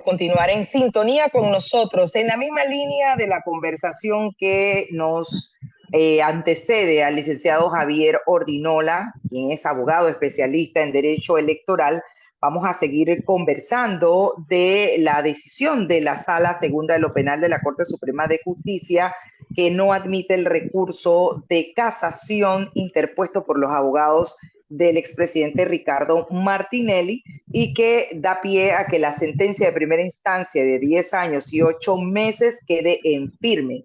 Continuar en sintonía con nosotros en la misma línea de la conversación que nos antecede al licenciado Javier Ordinola, quien es abogado especialista en derecho electoral. Vamos a seguir conversando de la decisión de la Sala Segunda de lo Penal de la Corte Suprema de Justicia, que no admite el recurso de casación interpuesto por los abogados del expresidente Ricardo Martinelli, y que da pie a que la sentencia de primera instancia de 10 años y 8 meses quede en firme.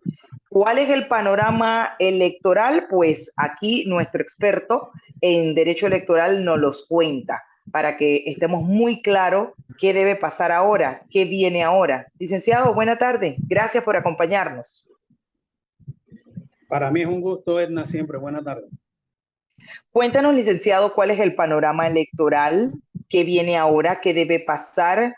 ¿Cuál es el panorama electoral? Pues aquí nuestro experto en derecho electoral nos los cuenta para que estemos muy claros qué debe pasar ahora, qué viene ahora. Licenciado, buena tarde. Gracias por acompañarnos. Para mí es un gusto, Edna, siempre. Buena tarde. Cuéntanos, licenciado, cuál es el panorama electoral, qué viene ahora, qué debe pasar.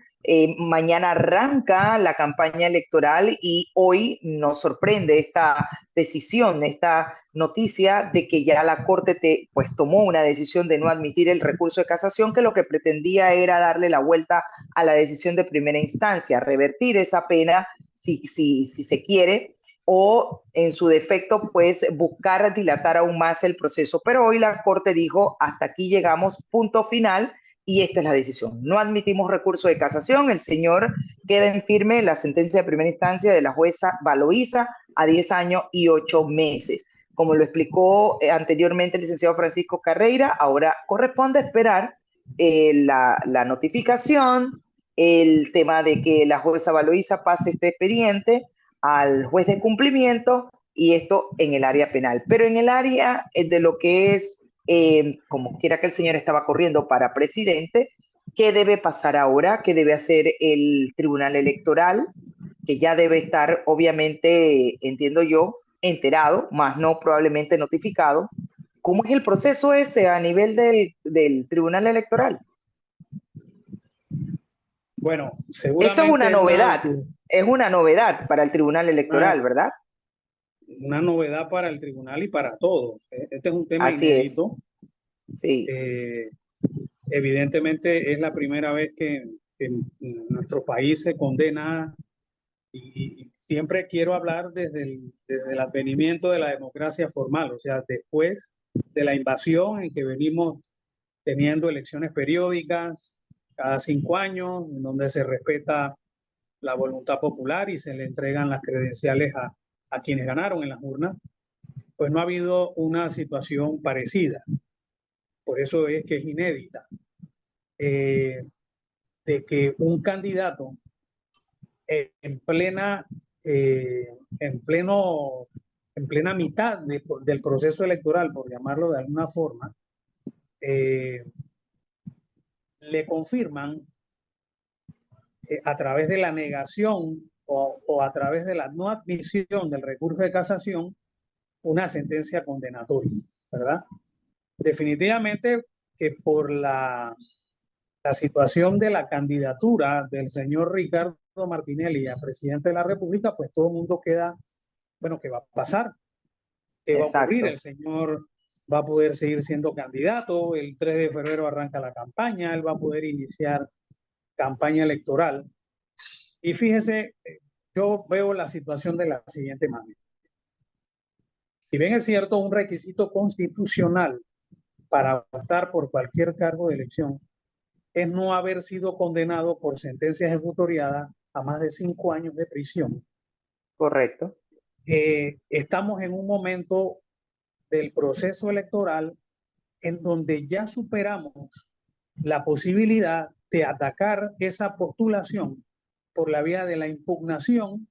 Mañana arranca la campaña electoral y hoy nos sorprende esta decisión, esta noticia de que ya la Corte pues tomó una decisión de no admitir el recurso de casación, que lo que pretendía era darle la vuelta a la decisión de primera instancia, revertir esa pena si se quiere, o en su defecto, pues buscar dilatar aún más el proceso. Pero hoy la Corte dijo, hasta aquí llegamos, punto final, y esta es la decisión. No admitimos recurso de casación, el señor queda en firme la sentencia de primera instancia de la jueza Valoísa a 10 años y 8 meses. Como lo explicó anteriormente el licenciado Francisco Carreira, ahora corresponde esperar la notificación, el tema de que la jueza Valoísa pase este expediente al juez de cumplimiento, y esto en el área penal. Pero en el área de lo que es, como quiera que el señor estaba corriendo para presidente, ¿qué debe pasar ahora? ¿Qué debe hacer el Tribunal Electoral? Que ya debe estar, obviamente, entiendo yo, enterado, más no probablemente notificado. ¿Cómo es el proceso ese a nivel del Tribunal Electoral? Bueno, Esto es una seguramente novedad, es una novedad para el Tribunal Electoral, ¿verdad? una novedad para el tribunal y para todos. Este es un tema Así es, inédito. sí. Evidentemente es la primera vez que en nuestro país se condena, y siempre quiero hablar desde el advenimiento de la democracia formal, o sea, después de la invasión en que venimos teniendo elecciones periódicas cada 5 años, en donde se respeta la voluntad popular y se le entregan las credenciales a quienes ganaron en las urnas, pues no ha habido una situación parecida. Por eso es que es inédita, de que un candidato en plena, en pleno, en plena mitad del proceso electoral, por llamarlo de alguna forma, le confirman a través de la negación o a través de la no admisión del recurso de casación una sentencia condenatoria, ¿verdad? Definitivamente que por la situación de la candidatura del señor Ricardo Martinelli a presidente de la República, pues todo el mundo queda, bueno, ¿qué va a pasar? ¿Qué va a ocurrir? Exacto. El señor va a poder seguir siendo candidato, el 3 de febrero arranca la campaña, él va a poder iniciar campaña electoral. Y fíjese, yo veo la situación de la siguiente manera. Si bien es cierto, un requisito constitucional para optar por cualquier cargo de elección es no haber sido condenado por sentencia ejecutoriada a más de 5 años de prisión. Correcto. Estamos en un momento del proceso electoral en donde ya superamos la posibilidad de atacar esa postulación por la vía de la impugnación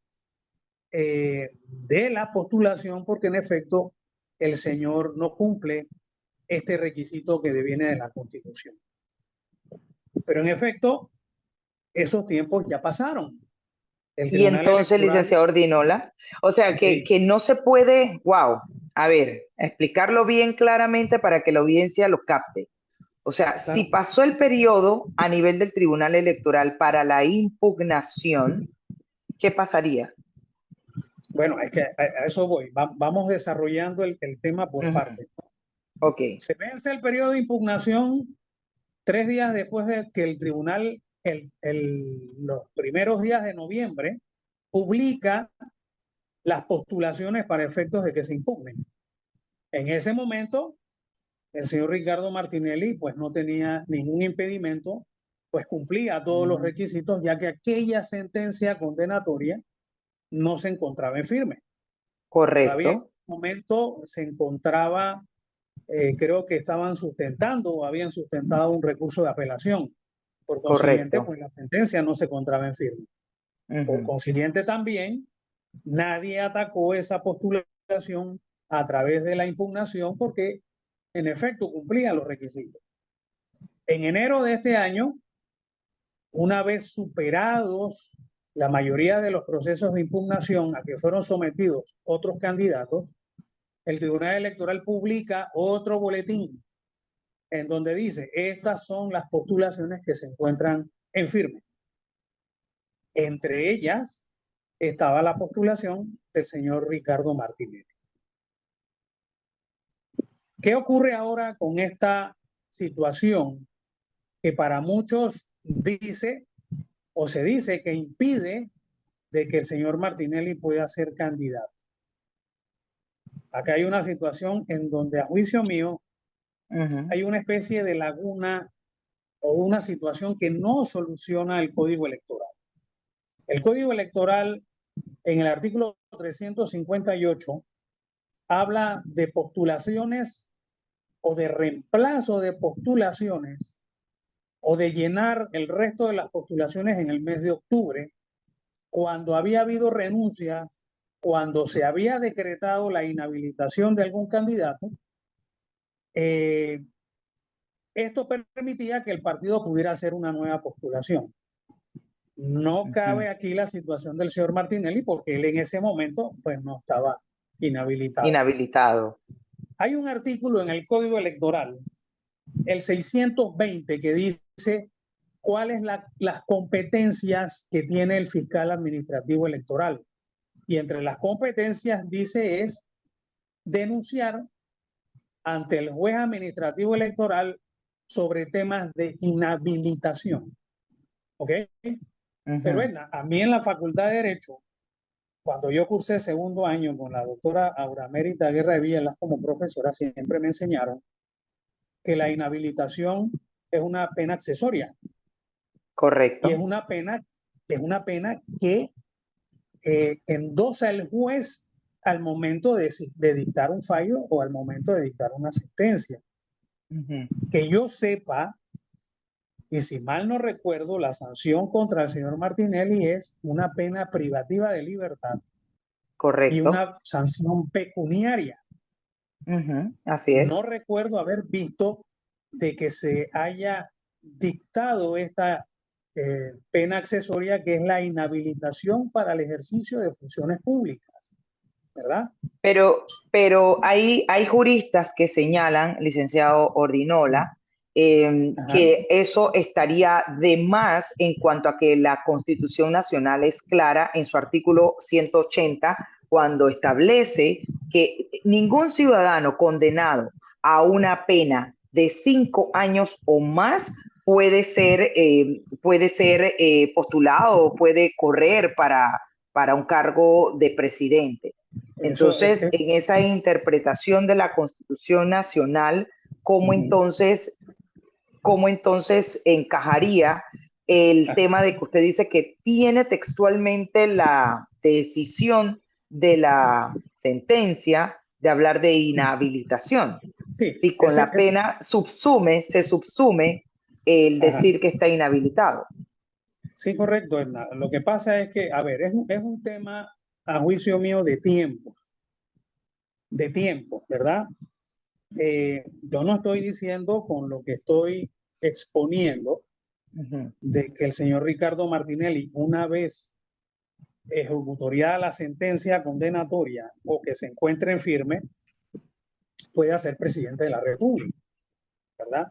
de la postulación, porque en efecto el señor no cumple este requisito que deviene de la Constitución. Pero en efecto, esos tiempos ya pasaron. El Y Tribunal entonces, Electoral, licenciado Ordinola, o sea, sí, que no se puede, wow, a ver, explicarlo bien claramente para que la audiencia lo capte. O sea, si claro, pasó el periodo a nivel del Tribunal Electoral para la impugnación, ¿qué pasaría? bueno, es que a eso voy. Vamos desarrollando el tema por partes. Ok, Se vence el periodo de impugnación 3 días después de que el tribunal los primeros días de noviembre, publica las postulaciones para efectos de que se impugnen. En ese momento, el señor Ricardo Martinelli pues no tenía ningún impedimento, pues cumplía todos los requisitos, ya que aquella sentencia condenatoria no se encontraba en firme. Todavía en Correcto, ese momento se encontraba, creo que estaban sustentando o habían sustentado un recurso de apelación. Por consiguiente, correcto. pues la sentencia no se encontraba en firme. Por Ujú. consiguiente, también nadie atacó esa postulación a través de la impugnación porque en efecto cumplía los requisitos. En enero de este año, una vez superados la mayoría de los procesos de impugnación a que fueron sometidos otros candidatos, el Tribunal Electoral publica otro boletín en donde dice, estas son las postulaciones que se encuentran en firme. Entre ellas estaba la postulación del señor Ricardo Martinelli. ¿Qué ocurre ahora con esta situación que para muchos dice o se dice que impide de que el señor Martinelli pueda ser candidato? Acá hay una situación en donde, a juicio mío, hay una especie de laguna o una situación que no soluciona el Código Electoral. El Código Electoral, en el artículo 358, habla de postulaciones o de reemplazo de postulaciones o de llenar el resto de las postulaciones en el mes de octubre, cuando había habido renuncia, cuando se había decretado la inhabilitación de algún candidato. Esto permitía que el partido pudiera hacer una nueva postulación. No cabe aquí la situación del señor Martinelli porque él en ese momento pues no estaba inhabilitado. Inhabilitado. Hay un artículo en el Código Electoral, el 620, que dice cuáles las competencias que tiene el fiscal administrativo electoral. Y entre las competencias dice es denunciar ante el juez administrativo electoral sobre temas de inhabilitación. ¿Ok? Pero a mí en la Facultad de Derecho, cuando yo cursé segundo año con la doctora Auramérita Guerra de Villas como profesora, siempre me enseñaron que la inhabilitación es una pena accesoria. Y Correcto. es una pena que endosa el juez al momento de dictar un fallo o al momento de dictar una sentencia. Que yo sepa, y si mal no recuerdo, la sanción contra el señor Martinelli es una pena privativa de libertad y Correcto. una sanción pecuniaria. Así No es. recuerdo haber visto de que se haya dictado esta pena accesoria, que es la inhabilitación para el ejercicio de funciones públicas, ¿verdad? Pero hay juristas que señalan, licenciado Ordinola, Ajá. que eso estaría de más en cuanto a que la Constitución Nacional es clara en su artículo 180 cuando establece que ningún ciudadano condenado a una pena de 5 años o más puede ser postulado o puede correr para un cargo de presidente. Eso Entonces, en esa interpretación de la Constitución Nacional, cómo entonces encajaría el tema de que usted dice que tiene textualmente la decisión de la sentencia de hablar de inhabilitación? sí, Si con la pena se subsume el ajá. decir que está inhabilitado. Sí, correcto, Hernán. Lo que pasa es que, a ver, es un tema, a juicio mío, de tiempo, ¿verdad? Yo no estoy diciendo con lo que estoy exponiendo de que el señor Ricardo Martinelli, una vez ejecutoriada la sentencia condenatoria o que se encuentre en firme, pueda ser presidente de la República, ¿verdad?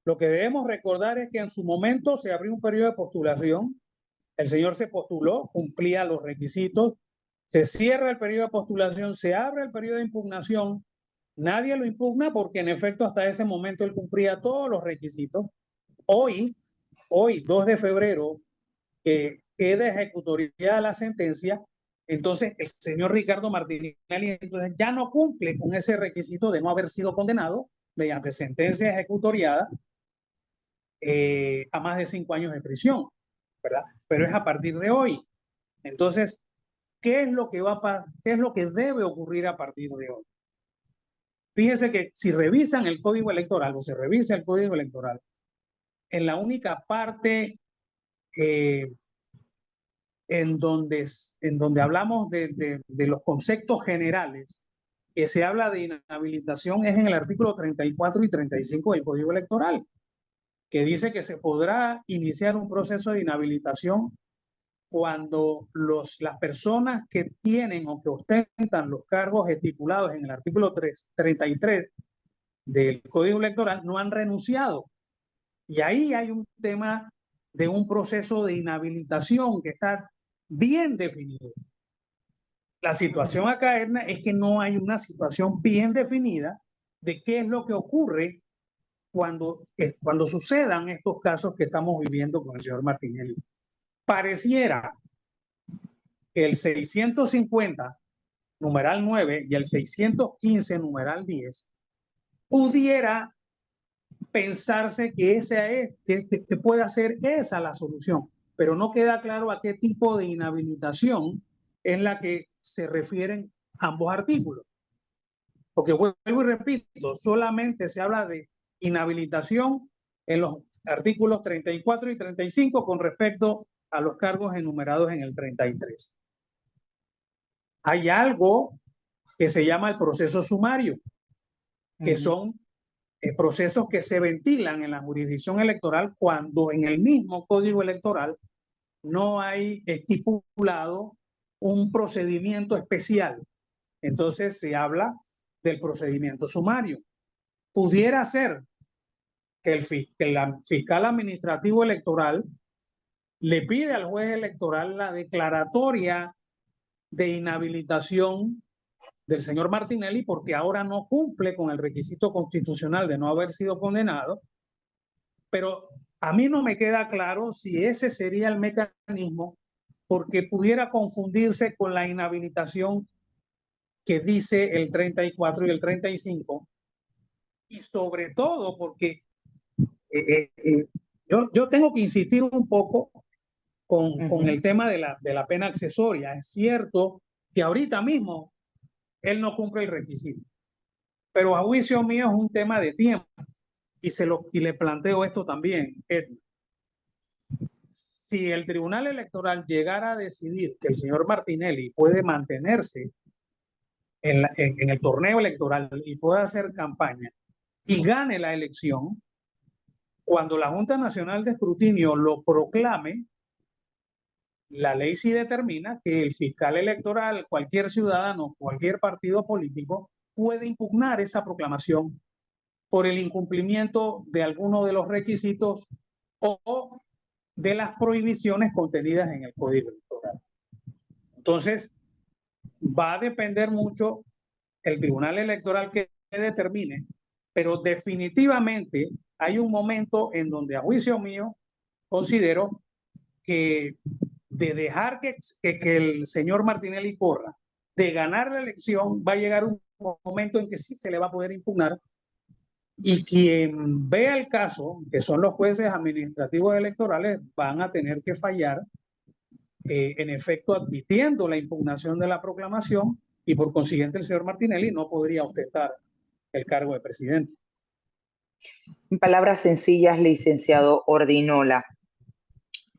Lo que debemos recordar es que en su momento se abrió un periodo de postulación, el señor se postuló, cumplía los requisitos, se cierra el periodo de postulación, se abre el periodo de impugnación, nadie lo impugna porque en efecto hasta ese momento él cumplía todos los requisitos. Hoy hoy, 2 de febrero, que queda ejecutoriada la sentencia, entonces el señor Ricardo Martinelli entonces ya no cumple con ese requisito de no haber sido condenado mediante sentencia ejecutoriada a más de 5 años de prisión, ¿verdad? Pero es a partir de hoy. Entonces, ¿qué es lo que qué es lo que debe ocurrir a partir de hoy? Fíjense que si revisan el código electoral o se revisa el código electoral, en la única parte en donde hablamos de los conceptos generales, que se habla de inhabilitación es en el artículo 34 y 35 del Código Electoral, que dice que se podrá iniciar un proceso de inhabilitación cuando las personas que tienen o que ostentan los cargos estipulados en el artículo 33 del Código Electoral no han renunciado. Y ahí hay un tema de un proceso de inhabilitación que está bien definido. La situación acá, Edna, es que no hay una situación bien definida de qué es lo que ocurre cuando sucedan estos casos que estamos viviendo con el señor Martinelli. Pareciera que el 650, numeral 9, y el 615, numeral 10, pudiera pensarse que esa es, que puede ser esa la solución, pero no queda claro a qué tipo de inhabilitación es la que se refieren ambos artículos. Porque vuelvo y repito, solamente se habla de inhabilitación en los artículos 34 y 35 con respecto a los cargos enumerados en el 33. Hay algo que se llama el proceso sumario, que son procesos que se ventilan en la jurisdicción electoral cuando en el mismo código electoral no hay estipulado un procedimiento especial. Entonces se habla del procedimiento sumario. Pudiera ser que el fiscal administrativo electoral le pide al juez electoral la declaratoria de inhabilitación del señor Martinelli porque ahora no cumple con el requisito constitucional de no haber sido condenado, pero a mí no me queda claro si ese sería el mecanismo porque pudiera confundirse con la inhabilitación que dice el 34 y el 35 y sobre todo porque yo tengo que insistir un poco con el tema de la pena accesoria. Es cierto que ahorita mismo él no cumple el requisito, pero a juicio mío es un tema de tiempo y le planteo esto también. Si el Tribunal Electoral llegara a decidir que el señor Martinelli puede mantenerse en el torneo electoral y pueda hacer campaña y gane la elección, cuando la Junta Nacional de Escrutinio lo proclame, la ley sí determina que el fiscal electoral, cualquier ciudadano, cualquier partido político, puede impugnar esa proclamación por el incumplimiento de alguno de los requisitos o de las prohibiciones contenidas en el Código Electoral. Entonces, va a depender mucho el Tribunal Electoral que determine, pero definitivamente hay un momento en donde, a juicio mío, considero que de dejar que el señor Martinelli corra, de ganar la elección, va a llegar un momento en que sí se le va a poder impugnar y quien vea el caso, que son los jueces administrativos electorales, van a tener que fallar, en efecto, admitiendo la impugnación de la proclamación y por consiguiente el señor Martinelli no podría ostentar el cargo de presidente. En palabras sencillas, licenciado Ordinola,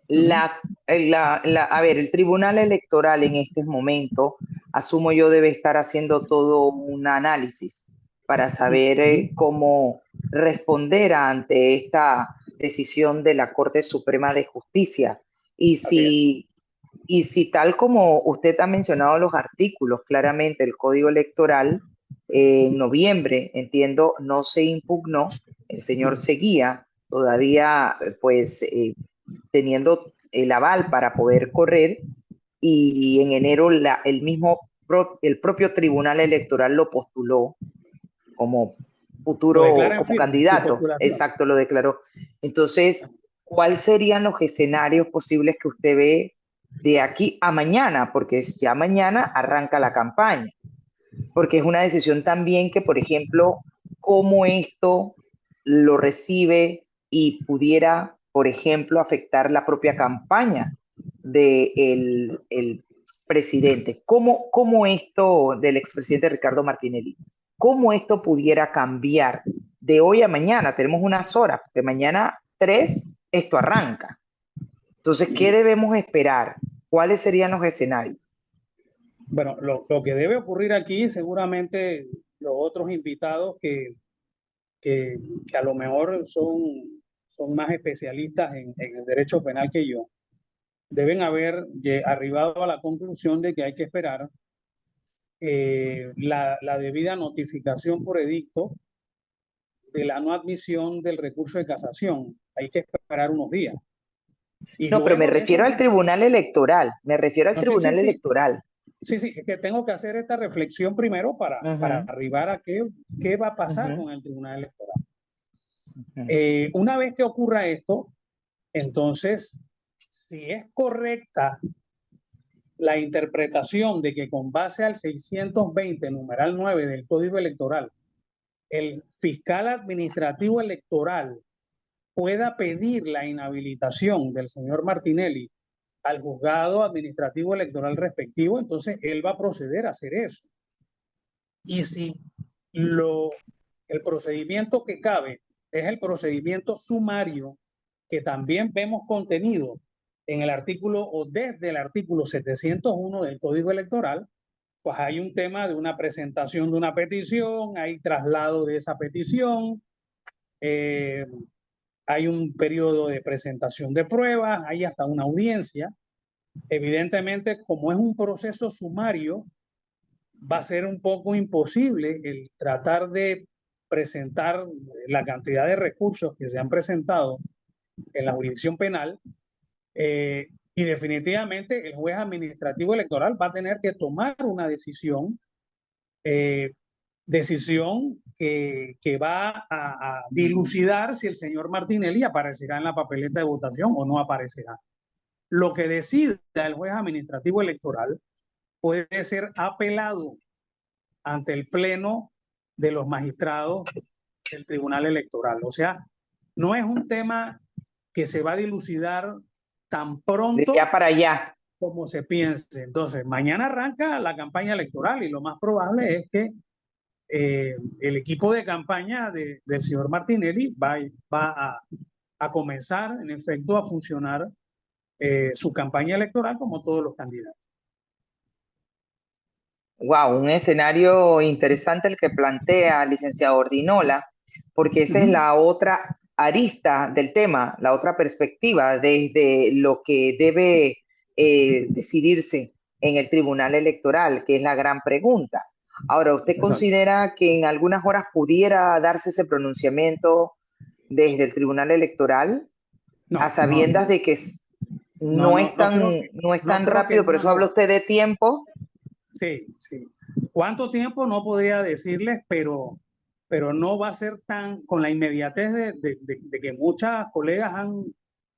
a ver, el Tribunal Electoral en este momento, asumo yo, debe estar haciendo todo un análisis para saber cómo responder ante esta decisión de la Corte Suprema de Justicia. Y si tal como usted ha mencionado los artículos, claramente el Código Electoral, en noviembre, entiendo, no se impugnó, el señor seguía todavía, pues, teniendo el aval para poder correr, y en enero el propio Tribunal Electoral lo postuló como futuro, como candidato. Exacto, lo declaró. Entonces, ¿cuáles serían los escenarios posibles que usted ve de aquí a mañana? Porque ya mañana arranca la campaña, porque es una decisión también que, por ejemplo, cómo esto lo recibe y pudiera, por ejemplo, afectar la propia campaña del el presidente. ¿Cómo esto del expresidente Ricardo Martinelli, cómo esto pudiera cambiar de hoy a mañana? Tenemos unas horas, de mañana 3 esto arranca. Entonces, ¿qué debemos esperar? ¿Cuáles serían los escenarios? Bueno, lo que debe ocurrir aquí, seguramente los otros invitados que a lo mejor son más especialistas en el derecho penal que yo, deben haber arribado a la conclusión de que hay que esperar la debida notificación por edicto de la no admisión del recurso de casación. Hay que esperar unos días. Y No, pero me luego de eso, refiero al tribunal electoral, me refiero al no, sí, tribunal sí, sí, electoral. sí, sí, es que tengo que hacer esta reflexión primero para Ujú, arribar a qué va a pasar ujú, con el tribunal electoral. ujú. Una vez que ocurra esto, entonces, si es correcta la interpretación de que con base al 620, numeral 9 del Código Electoral, el fiscal administrativo electoral pueda pedir la inhabilitación del señor Martinelli al juzgado administrativo electoral respectivo, entonces él va a proceder a hacer eso. Y si el procedimiento que cabe es el procedimiento sumario, que también vemos contenido en el artículo o desde el artículo 701 del Código Electoral, pues hay un tema de una presentación de una petición, hay traslado de esa petición, eh, hay un periodo de presentación de pruebas, hay hasta una audiencia. Evidentemente, como es un proceso sumario, va a ser un poco imposible el tratar de presentar la cantidad de recursos que se han presentado en la jurisdicción penal, y definitivamente el juez administrativo electoral va a tener que tomar una eh, decisión que va a dilucidar si el señor Martinelli aparecerá en la papeleta de votación o no aparecerá. Lo que decida el juez administrativo electoral puede ser apelado ante el pleno de los magistrados del Tribunal Electoral. O sea, no es un tema que se va a dilucidar tan De ya pronto para allá. como se piense. Entonces, mañana arranca la campaña electoral y lo más probable es que el equipo de campaña del señor Martinelli va a comenzar, en efecto, a funcionar su campaña electoral como todos los candidatos. Wow, un escenario interesante el que plantea licenciado Ordinola, porque esa es Ujú. la otra arista del tema, la otra perspectiva desde lo que debe decidirse en el Tribunal Electoral, que es la gran pregunta. Ahora, ¿usted Exacto. considera que en algunas horas pudiera darse ese pronunciamiento desde el Tribunal Electoral, a No, no, sabiendas de que no, no, no es no tan creo que rápido, en por una eso habla hora. usted de tiempo? Sí, sí. ¿Cuánto tiempo? No podría decirles, pero no va a ser tan con la inmediatez de que muchas colegas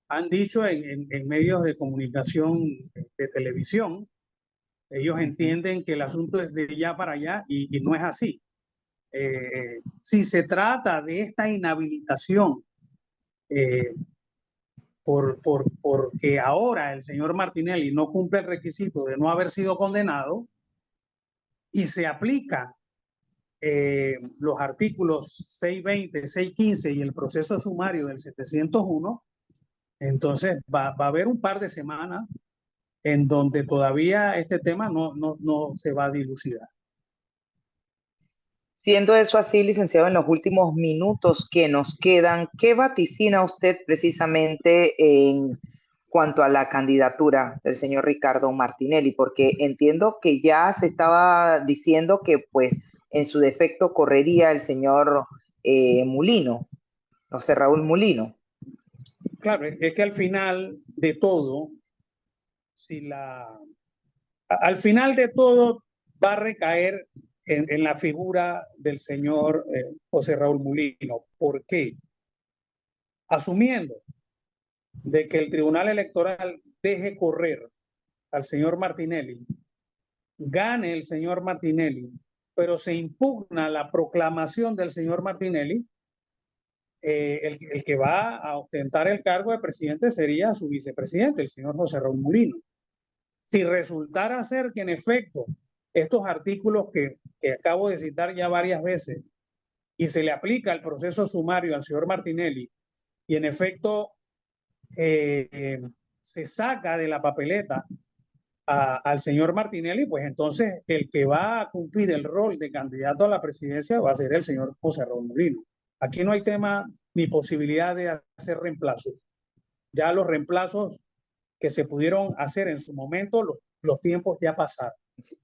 han dicho en medios de comunicación de televisión. Ellos entienden que el asunto es de ya para allá y no es así. Si se trata de esta inhabilitación eh, porque ahora el señor Martinelli no cumple el requisito de no haber sido condenado y se aplica los artículos 620, 615 y el proceso sumario del 701, entonces va a haber un par de semanas en donde todavía este tema no se va a dilucidar. Siendo eso así, licenciado, en los últimos minutos que nos quedan, ¿qué vaticina usted precisamente en cuanto a la candidatura del señor Ricardo Martinelli? Porque entiendo que ya se estaba diciendo que, pues, en su defecto correría el señor Mulino, no sé, Raúl Mulino. Claro, es que al final de todo, si la, al final de todo va a recaer en la figura del señor José Raúl Mulino. ¿Por qué? Asumiendo de que el Tribunal Electoral deje correr al señor Martinelli, gane el señor Martinelli, pero se impugna la proclamación del señor Martinelli, el que va a ostentar el cargo de presidente sería su vicepresidente, el señor José Raúl Mulino. Si resultara ser que en efecto estos artículos que acabo de citar ya varias veces y se le aplica el proceso sumario al señor Martinelli y en efecto se saca de la papeleta al señor Martinelli, pues entonces el que va a cumplir el rol de candidato a la presidencia va a ser el señor José Raúl Mulino. Aquí no hay tema ni posibilidad de hacer reemplazos. Ya los reemplazos que se pudieron hacer en su momento, los tiempos ya pasaron.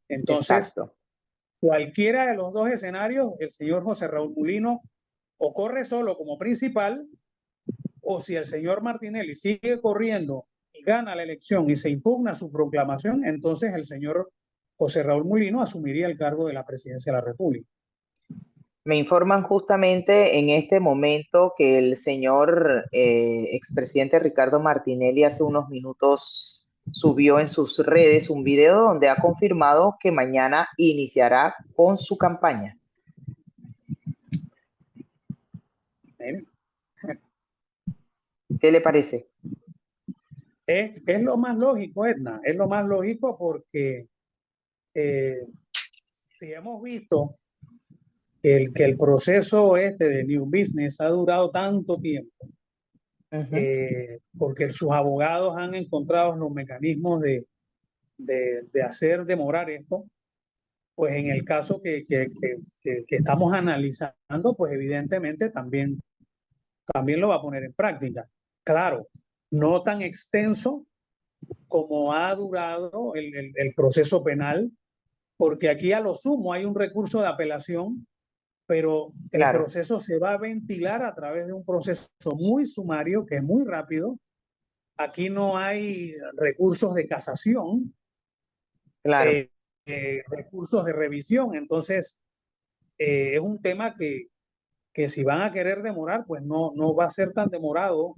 Entonces, Exacto. cualquiera de los dos escenarios, el señor José Raúl Mulino o corre solo como principal, o si el señor Martinelli sigue corriendo y gana la elección y se impugna su proclamación, entonces el señor José Raúl Mulino asumiría el cargo de la presidencia de la República. Me informan justamente en este momento que el señor expresidente Ricardo Martinelli hace unos minutos subió en sus redes un video donde ha confirmado que mañana iniciará con su campaña. ¿Qué le parece? Es lo más lógico, Edna, es lo más lógico porque si hemos visto que el proceso este de New Business ha durado tanto tiempo, porque sus abogados han encontrado los mecanismos de hacer demorar esto, pues en el caso que estamos analizando, pues evidentemente también lo va a poner en práctica. Claro, no tan extenso como ha durado el proceso penal, porque aquí a lo sumo hay un recurso de apelación, pero el Claro, proceso se va a ventilar a través de un proceso muy sumario, que es muy rápido. Aquí no hay recursos de casación, claro. recursos de revisión, entonces es un tema que si van a querer demorar, pues no va a ser tan demorado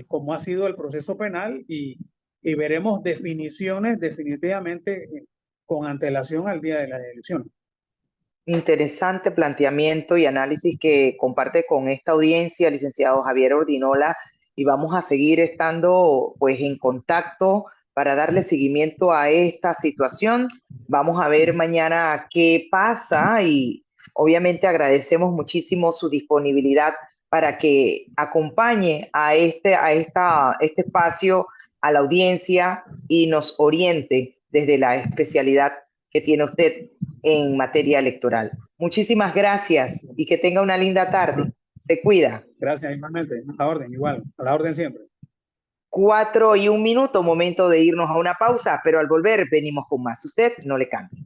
como ha sido el proceso penal y veremos definiciones definitivamente con antelación al día de las elecciones. Interesante planteamiento y análisis que comparte con esta audiencia, licenciado Javier Ordinola, y vamos a seguir estando pues en contacto para darle seguimiento a esta situación. Vamos a ver mañana qué pasa y obviamente agradecemos muchísimo su disponibilidad para que acompañe a este espacio, a la audiencia y nos oriente desde la especialidad que tiene usted en materia electoral. Muchísimas gracias y que tenga una linda tarde. Se cuida. Gracias, igualmente. A la orden, igual. A la orden siempre. 4:01, momento de irnos a una pausa, pero al volver venimos con más. Usted no le cambie.